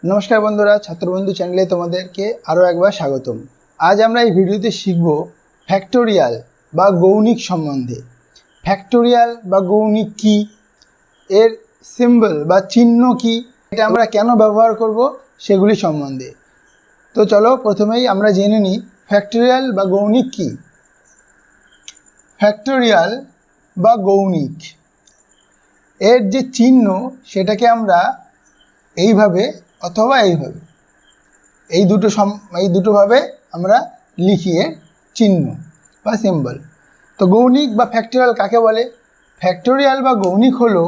नमस्कार बंधुरा छात्रबंधु चैनले तुम्हादेरके आरो एकबार स्वागतम। आज आमरा এই ভিডিওতে শিখব ফ্যাক্টোরিয়াল বা গৌণিক সম্বন্ধে। ফ্যাক্টোরিয়াল বা গৌণিক কি, এর সিম্বল বা চিহ্ন কি, এটা আমরা কেন ব্যবহার করব সেগুলি সম্বন্ধে। তো চলো প্রথমেই আমরা জেনে নিই ফ্যাক্টোরিয়াল বা গৌণিক কি। ফ্যাক্টোরিয়াল বা গৌণিক এর যে চিহ্ন সেটাকে আমরা এইভাবে অথবা এইভাবে এই দুটো ভাবে আমরা লিখি এর চিহ্ন বা সিম্বল। তো গৌণিক বা ফ্যাক্টোরিয়াল কাকে বলে? ফ্যাক্টোরিয়াল বা গৌণিক হলো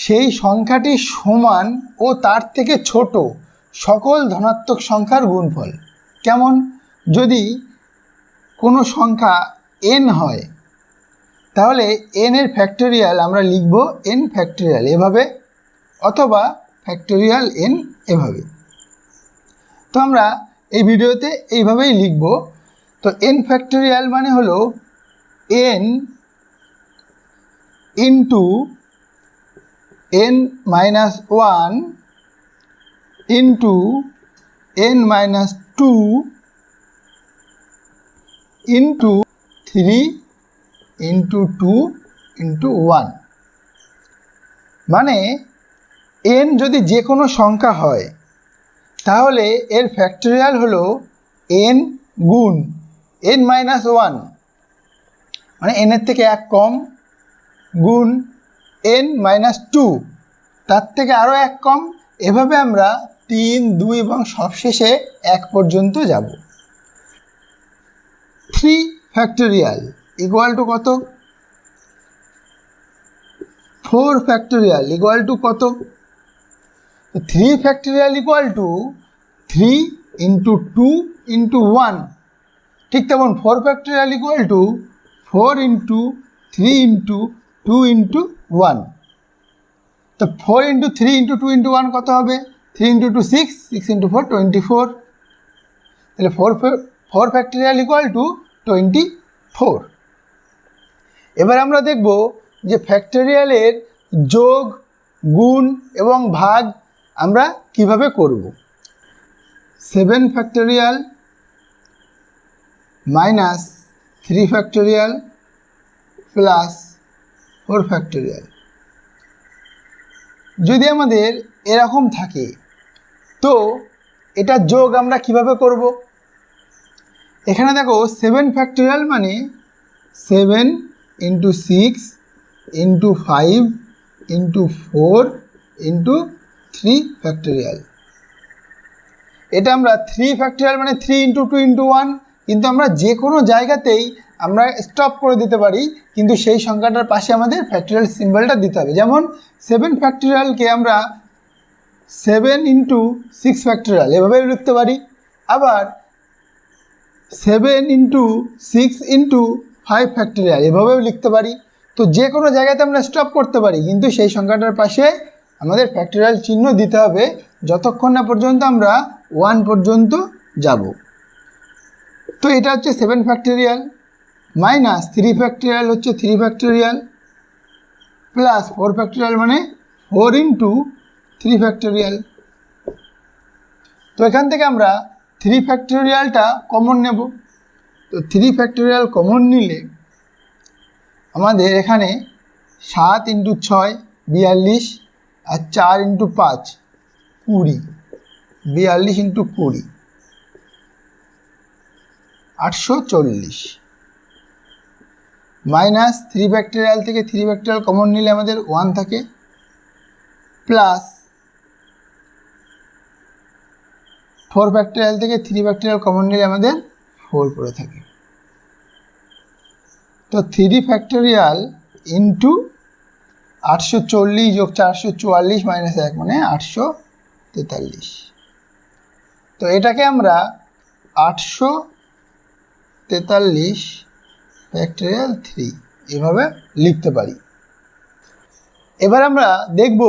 সেই সংখ্যাটি সমান ও তার থেকে ছোট সকল ধনাত্মক সংখ্যার গুণফল। কেমন? যদি কোনো সংখ্যা n হয় তাহলে n এর ফ্যাক্টোরিয়াল আমরা লিখব n ফ্যাক্টোরিয়াল এভাবে, অথবা ফ্যাক্টোরিয়াল n এভাবে। তো আমরা এই ভিডিওতে এইভাবেই লিখব। তো n ফ্যাক্টোরিয়াল মানে হলো n into n minus 1 into n minus 2 into 3 into 2 into 1। মানে n যদি যে কোনো সংখ্যা হয় তাহলে এর ফ্যাক্টোরিয়াল হলো n গুণ n মাইনাস 1, মানে n এর থেকে 1 কম, গুণ n মাইনাস 2 তার থেকে আরও 1 কম। এভাবে আমরা 3, 2 এবং সবশেষে 1 পর্যন্ত যাব। 3 ফ্যাক্টোরিয়াল ইকুয়াল টু কত? 4 ফ্যাক্টোরিয়াল ইকুয়াল টু কত? 3 factorial equal two 3 into 2 into 1। ঠিক তেমন 4 factorial equal two 4 into 3 into 2 into 1। তো 4 ইন্টু 3 ইন্টু 2 ইন্টু 1 কত হবে? 3 ইন্টু 2 6, 6 ইন্টু 4 24। তাহলে 4 ফ্যাক্টোরিয়াল ইকুয়াল টু 24। এবার আমরা দেখব যে ফ্যাক্টোরিয়ালের যোগ, গুণ এবং ভাগ আমরা কিভাবে করব। 7 factorial minus 3 factorial plus 4 factorial যদি আমাদের এরকম থাকে তো এটা যোগ আমরা কিভাবে করব? এখানে দেখো 7 ফ্যাক্টোরিয়াল মানে 7 into 6 into 5 into 4 into 3 factorial. এটা আমরা 3 ফ্যাক্টোরিয়াল মানে 3 ইন্টু 2 ইন্টু 1, কিন্তু আমরা যে কোনো জায়গাতেই আমরা স্টপ করে দিতে পারি, কিন্তু সেই সংখ্যাটার পাশে আমাদের ফ্যাক্টোরিয়াল সিম্বলটা দিতে হবে। যেমন 7 ফ্যাক্টোরিয়ালকে আমরা 7 ইন্টু 6 ফ্যাক্টোরিয়াল এভাবেই লিখতে পারি, আবার 7 ইন্টু 6 ইন্টু 5 ফ্যাক্টোরিয়াল এভাবেও লিখতে পারি। তো যে কোনো জায়গাতে আমরা স্টপ করতে পারি, কিন্তু সেই সংখ্যাটার পাশে আমাদের ফ্যাক্টোরিয়াল চিহ্ন দিতে হবে যতক্ষণ না পর্যন্ত আমরা 1 পর্যন্ত যাব। তো এটা হচ্ছে 7 ফ্যাক্টোরিয়াল মাইনাস 3 ফ্যাক্টোরিয়াল হচ্ছে 3 ফ্যাক্টোরিয়াল প্লাস 4 ফ্যাক্টোরিয়াল মানে 4 ইন্টু 3 ফ্যাক্টোরিয়াল। তো এখান থেকে আমরা 3 ফ্যাক্টোরিয়ালটা কমন নেব। তো 3 ফ্যাক্টোরিয়াল কমন নিলে আমাদের এখানে 7 ইন্টু 6 42 আর 4 ইন্টু 5 20, 42 ইন্টু 20 840 মাইনাস 3 ফ্যাক্টোরিয়াল থেকে 3 ফ্যাক্টোরিয়াল কমন নিলে আমাদের 1 থাকে, প্লাস 4 ফ্যাক্টোরিয়াল থেকে 3 ফ্যাক্টোরিয়াল কমন নিলে আমাদের 4 পড়ে থাকে। তো 3 ফ্যাক্টোরিয়াল ইন্টু 840 যোগ 444 মাইনাস 1 মানে 843। তো এটাকে আমরা 843 ফ্যাক্টোরিয়াল 3 এভাবে লিখতে পারি। এবার আমরা দেখব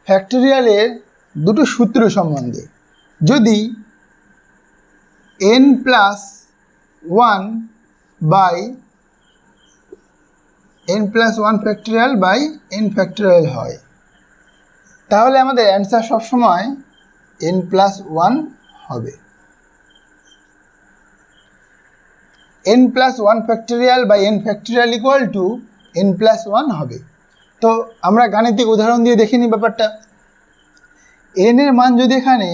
ফ্যাক্টোরিয়ালের দুটো সূত্র সম্বন্ধে। যদি n plus 1 by n plus 1 factorial by n factorial হয় তাহলে আমাদের অ্যান্সার সবসময় n+1 হবে। n+1 factorial by n factorial equal to n+1 হবে। তো আমরা গাণিতিক উদাহরণ দিয়ে দেখে নিই ব্যাপারটা। n এর মান যদি এখানে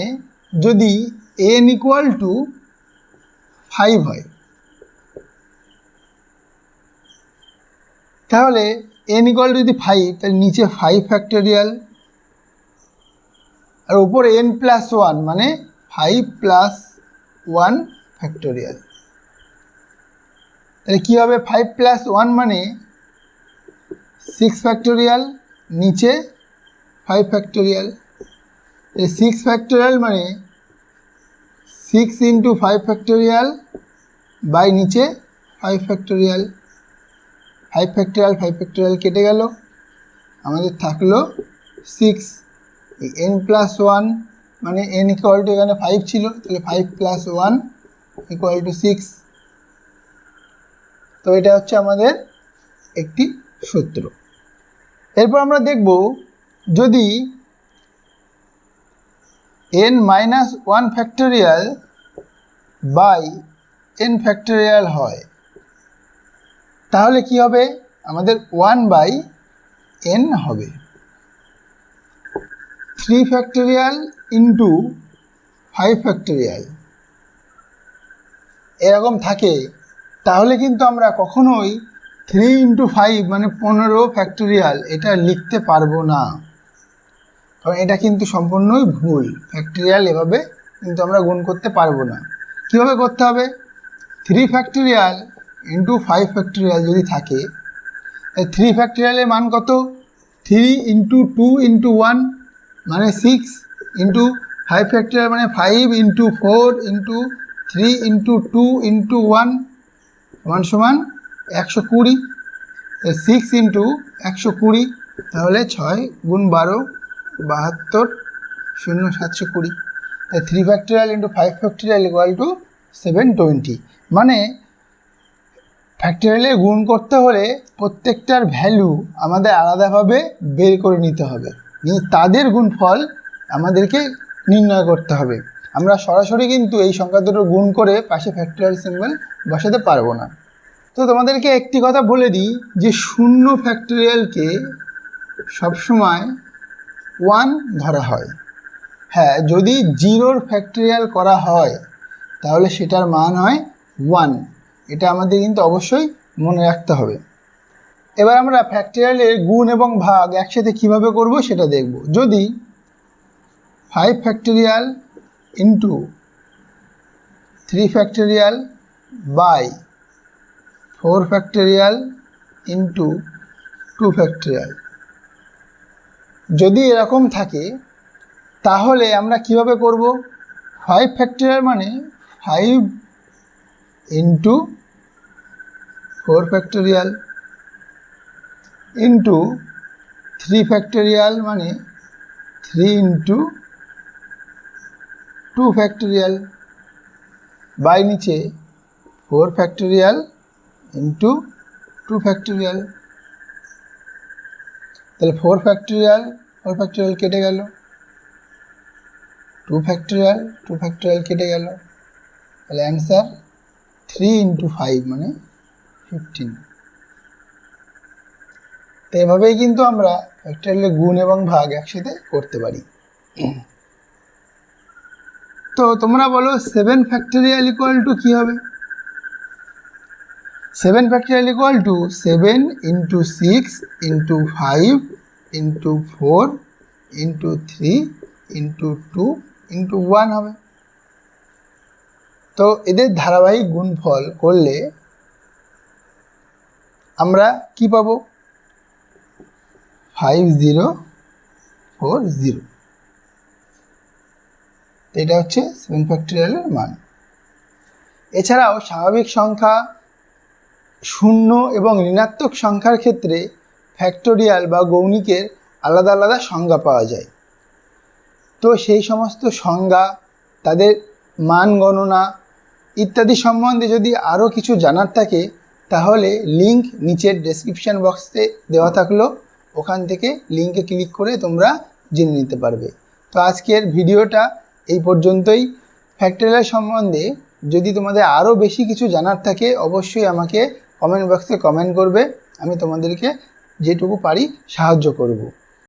যদি n ইকুয়াল টু 5 হয়, তাহলে n ইকুয়াল টু যদি 5, তাহলে নিচে 5 ফ্যাক্টোরিয়াল আর উপরে n+1 মানে 5+1 ফ্যাক্টোরিয়াল। তাহলে কী হবে? 5+1 মানে 6 ফ্যাক্টোরিয়াল, নিচে 5 ফ্যাক্টোরিয়াল। 6 ফ্যাক্টোরিয়াল মানে 6 × 5 ফ্যাক্টোরিয়াল বাই নিচে 5 ফ্যাক্টোরিয়াল। 5 ফ্যাক্টোরিয়াল 5 ফ্যাক্টোরিয়াল কেটে গেল, আমাদের থাকলো 6। এই n+1 মানে n ইকুয়াল টু এখানে 5 ছিল, তাহলে 5+1 ইকুয়াল টু 6। তো এটা হচ্ছে আমাদের একটি সূত্র। এরপর আমরা দেখব যদি n-1 factorial by n factorial হয়, তাহলে কি হবে? আমাদের 1/n হবে। 3 ফ্যাক্টোরিয়াল ইন্টু 5 ফ্যাক্টোরিয়াল এরকম থাকে, তাহলে কিন্তু আমরা কখনোই 3 × 5 মানে 15 ফ্যাক্টোরিয়াল এটা লিখতে পারবো না, কারণ এটা কিন্তু সম্পূর্ণই ভুল। ফ্যাক্টোরিয়াল এভাবে কিন্তু আমরা গুণ করতে পারবো না। কীভাবে করতে হবে? 3 ফ্যাক্টোরিয়াল ইন্টু 5 ফ্যাক্টোরিয়াল যদি থাকে, 3 ফ্যাক্টোরিয়ালের মান কত? 3 × 2 × 1 মানে 6 ইন্টু 5 ফ্যাক্টোরিয়াল মানে 5 × 4 × 3 × 2 × 1 সমান 120। 6 × 120, তাহলে 6 × 12 72 0 720। 3 factorial into 5 factorial equal two 720। মানে ফ্যাক্টোরিয়ালে গুণ করতে হলে প্রত্যেকটার ভ্যালু আমাদের আলাদাভাবে বের করে নিতে হবে, তাদের গুণফল আমাদেরকে নির্ণয় করতে হবে। আমরা সরাসরি কিন্তু এই সংখ্যা দুটো গুণ করে পাশে ফ্যাক্টোরিয়াল সিম্বল বসাতে পারবো না। তো তোমাদেরকে একটি কথা বলে দিই যে 0 ফ্যাক্টোরিয়ালকে সবসময় 1 ধরা হয়। হ্যাঁ, যদি 0 ফ্যাক্টোরিয়াল করা হয় তাহলে সেটার মান হয় 1। এটা আমাদের কিন্তু অবশ্যই মনে রাখতে হবে। এবার আমরা ফ্যাক্টোরিয়ালের গুণ এবং ভাগ একসাথে কিভাবে করব সেটা দেখব। যদি 5 factorial into 3 factorial by 4 factorial into 2 factorial যদি এরকম থাকে, তাহলে আমরা কিভাবে করব? 5 ফ্যাক্টোরিয়াল মানে 5 ইন্টু 4 ফ্যাক্টোরিয়াল ইন্টু 3 ফ্যাক্টোরিয়াল মানে 3 ইন্টু 2 ফ্যাক্টোরিয়াল বাই নিচে 4 ফ্যাক্টোরিয়াল ইন্টু 2 ফ্যাক্টোরিয়াল। তাহলে 4 ফ্যাক্টোরিয়াল কেটে গেল, 2 ফ্যাক্টোরিয়াল কেটে গেল, তাহলে অ্যান্সার 3 × 5 মানে 15। তো এভাবেই কিন্তু আমরা ফ্যাক্টোরিয়ালের গুণ এবং ভাগ একসাথে করতে পারি। তো তোমরা বলো 7 ফ্যাক্টোরিয়াল ইকুয়াল টু কী হবে? 7 ফ্যাক্টোরিয়াল ইকুয়াল টু 7 × 6 × 5 × 4 × 3 × 2 × 1 হবে। তো এদের ধারাবাহিক গুণফল করলে আমরা কি পাবো? 5040। এটা হচ্ছে 7 ফ্যাক্টোরিয়ালের মান। এছাড়াও স্বাভাবিক সংখ্যা, শূন্য এবং ঋণাত্মক সংখ্যার ক্ষেত্রে ফ্যাক্টোরিয়াল বা গৌণিকের আলাদা আলাদা সংজ্ঞা পাওয়া যায়। তো সেই সমস্ত সংজ্ঞা, তাদের মান গণনা ইত্যাদি সম্বন্ধে যদি আরও কিছু জানার থাকে, তাহলে লিঙ্ক নিচের ডেসক্রিপশান বক্সে দেওয়া থাকলো, ওখান থেকে লিঙ্কে ক্লিক করে তোমরা জেনে নিতে পারবে। তো আজকের ভিডিওটা এই পর্যন্তই। ফ্যাক্টরিয়াল সম্বন্ধে যদি তোমাদের আরও বেশি কিছু জানার থাকে অবশ্যই আমাকে কমেন্ট বক্সে কমেন্ট করবে, আমি তোমাদেরকে যেটুকু পারি সাহায্য করব।